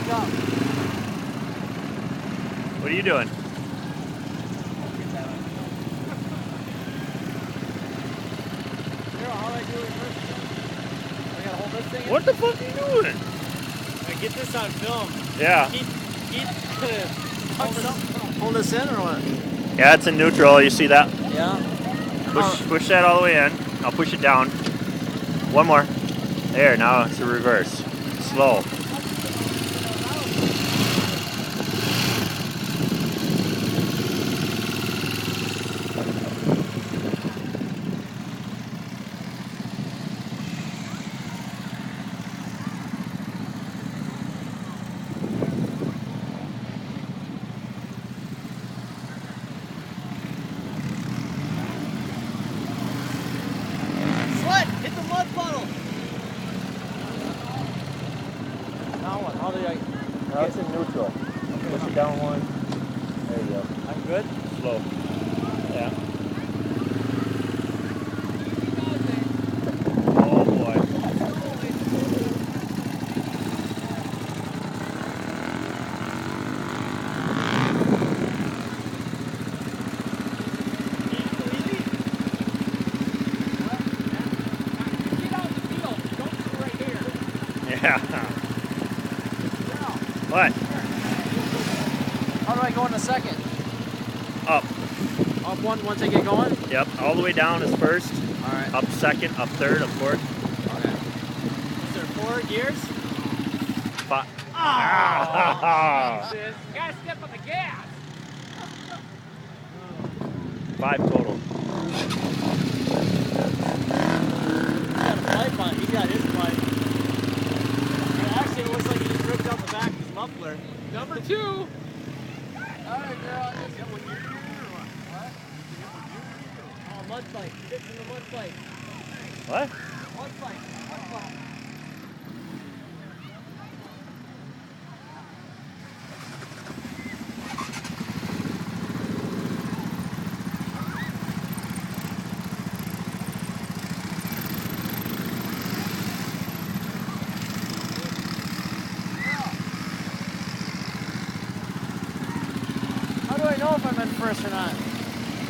up. What are you doing? How do I do reverse again? I gotta hold this thing. What the fuck are you doing? I get this on film. Yeah. Hold this in or what? Yeah, it's in neutral. You see that? Yeah. Push that all the way in. I'll push it down. One more. There, now it's a reverse. Slow. Sled! Hit the mud puddle! Now what? How do I... Now it's in neutral. Push it down one. There you go. I'm good? Slow. Yeah. Oh boy. Yeah. What? How do I go in a second? Up. Up one once I get going? Yep. All the way down is first. Alright. Up second. Up third. Up fourth. Okay. Is there 4 gears? Five. Oh. You gotta step on the gas. 5 total. He's got a pipe on it. He's got his pipe. And actually, it looks like he just ripped out the back of his muffler. Number 2. Alright, girl. Is that what you're doing or what? Oh, mud pipe. Fit in the mud pipe. What? Mud pipe. Mud pipe. How do I know if I'm in first or not?